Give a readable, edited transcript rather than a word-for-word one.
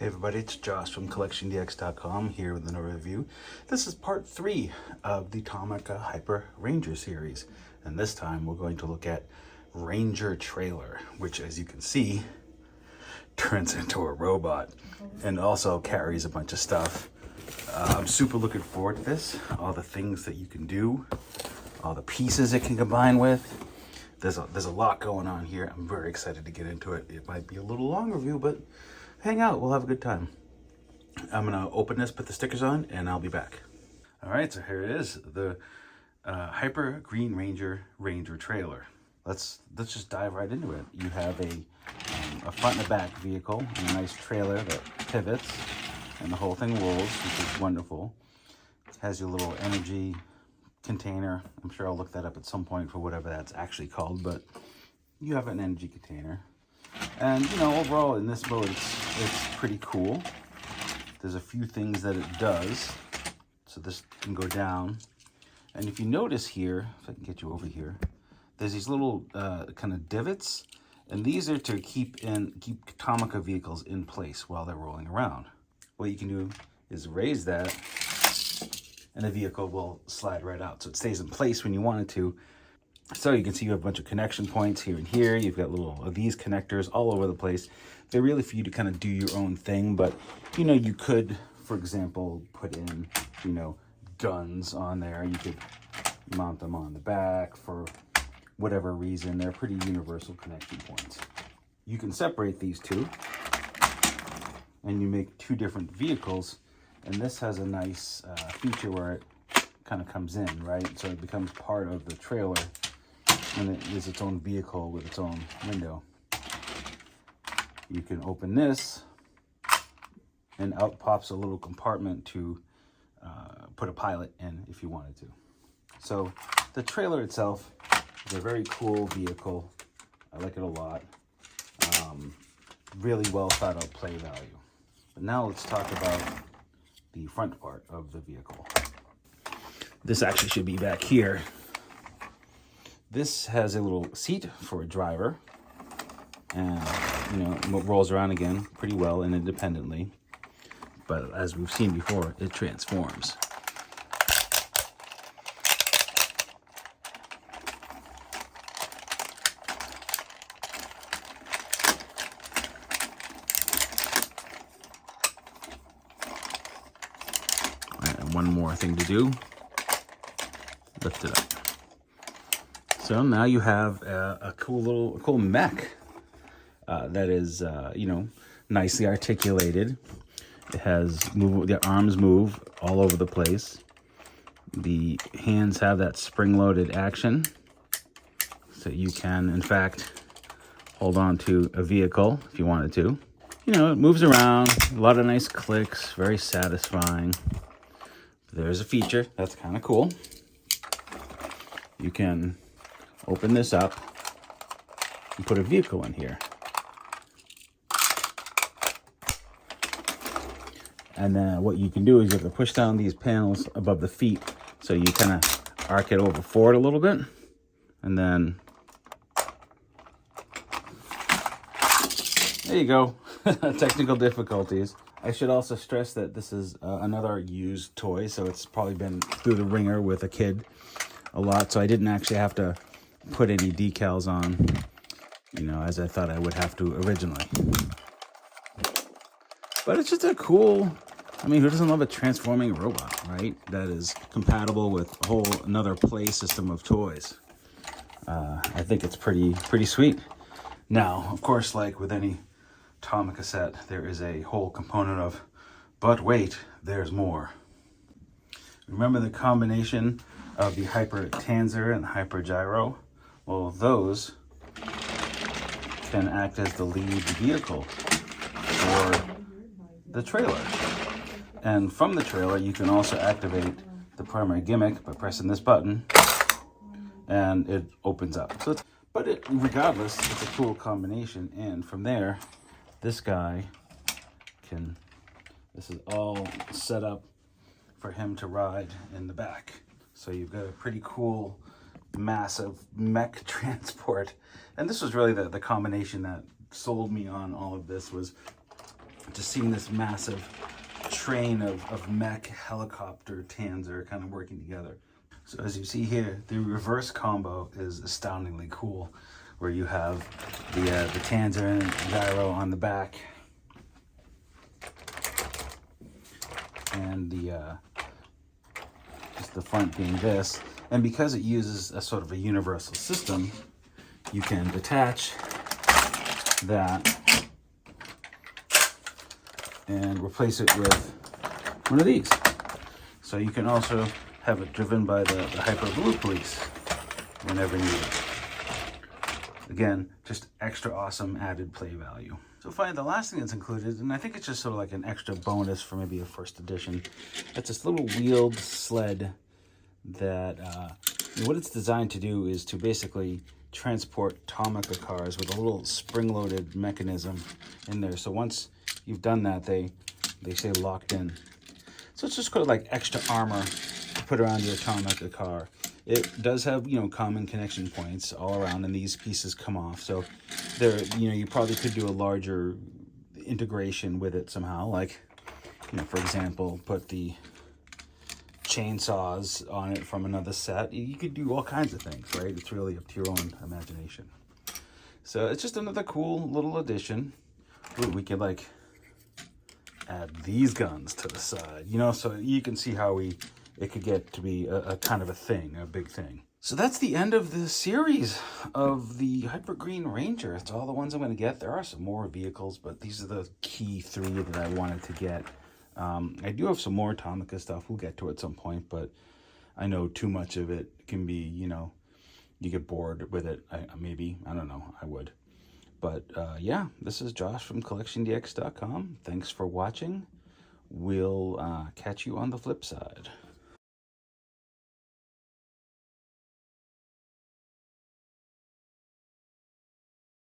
Hey everybody, it's Josh from CollectionDX.com here with another review. This is part 3 of the Tomica Hyper Ranger series. And this time we're going to look at Ranger Trailer, which as you can see, turns into a robot and also carries a bunch of stuff. I'm super looking forward to this. All the things that you can do, all the pieces it can combine with. There's a lot going on here. I'm very excited to get into it. It might be a little long review, but hang out, we'll have a good time. I'm gonna open this, put the stickers on, and I'll be back. All right, so here it is, the Hyper Green Ranger Trailer. Let's just dive right into it. You have a front and a back vehicle, and a nice trailer that pivots, and the whole thing rolls, which is wonderful. It has your little energy container. I'm sure I'll look that up at some point for whatever that's actually called, but you have an energy container. And you know, overall in this mode, it's pretty cool. There's a few things that it does. So this can go down. And if you notice here, if I can get you over here, there's these little kind of divots. And these are to keep Tomica vehicles in place while they're rolling around. What you can do is raise that, and the vehicle will slide right out. So it stays in place when you want it to. So you can see you have a bunch of connection points here and here. You've got little of these connectors all over the place. They're really for you to kind of do your own thing, but you know, you could, for example, put in, you know, guns on there. You could mount them on the back for whatever reason. They're pretty universal connection points. You can separate these two and you make two different vehicles. And this has a nice feature where it kind of comes in, right? So it becomes part of the trailer. And it is its own vehicle with its own window. You can open this, and out pops a little compartment to put a pilot in if you wanted to. So the trailer itself is a very cool vehicle. I like it a lot. Really well thought out play value. But now let's talk about the front part of the vehicle. This actually should be back here. This has a little seat for a driver, and you know, it rolls around again pretty well and independently. But as we've seen before, it transforms. All right, and one more thing to do. Lift it up. So now you have a cool mech that is, you know, nicely articulated. It has the arms move all over the place. The hands have that spring-loaded action, so you can, in fact, hold on to a vehicle if you wanted to. You know, it moves around, a lot of nice clicks, very satisfying. There's a feature that's kind of cool. You can open this up and put a vehicle in here. And then what you can do is you have to push down these panels above the feet, so you kind of arc it over forward a little bit. And then there you go. Technical difficulties. I should also stress that this is another used toy, so it's probably been through the ringer with a kid a lot, so I didn't actually have to put any decals on, you know, as I thought I would have to originally. But it's just a cool, I mean, who doesn't love a transforming robot, right? That is compatible with a whole another play system of toys. I think it's pretty sweet. Now, of course, like with any Tomica set, there is a whole component of, but wait, there's more. Remember the combination of the Hyper Tanzer and the Hyper Gyro? Well, those can act as the lead vehicle for the trailer. And from the trailer, you can also activate the primary gimmick by pressing this button, and it opens up. So regardless, it's a cool combination. And from there, this guy can, this is all set up for him to ride in the back. So you've got a pretty cool, massive Mech Transport. And this was really the combination that sold me on all of this, was just seeing this massive train of mech helicopter Tanzer kind of working together. So as you see here, the reverse combo is astoundingly cool, where you have the Tanzer and gyro on the back, and just the front being this. And because it uses a sort of a universal system, you can detach that and replace it with one of these. So you can also have it driven by the Hyper Blue Police whenever needed. Again, just extra awesome added play value. So finally, the last thing that's included, and I think it's just sort of like an extra bonus for maybe a first edition, it's this little wheeled sled that what it's designed to do is to basically transport Tomica cars with a little spring-loaded mechanism in there. So once you've done that, they stay locked in. So it's just kind of like extra armor to put around your Tomica car. It does have, common connection points all around, and these pieces come off. So there, you probably could do a larger integration with it somehow. Like, for example, put the chainsaws on it from another set. You could do all kinds of things, right? It's really up to your own imagination. So it's just another cool little addition. Ooh, we could like add these guns to the side, so you can see how it could get to be a kind of a thing, a big thing. So that's the end of the series of the Hyper Green Ranger. It's all the ones I'm going to get. There are some more vehicles, but these are the key 3 that I wanted to get. I do have some more Tomica stuff we'll get to at some point, but I know too much of it can be, you get bored with it. Maybe, I don't know, I would. But yeah, this is Josh from CollectionDX.com. Thanks for watching. We'll catch you on the flip side.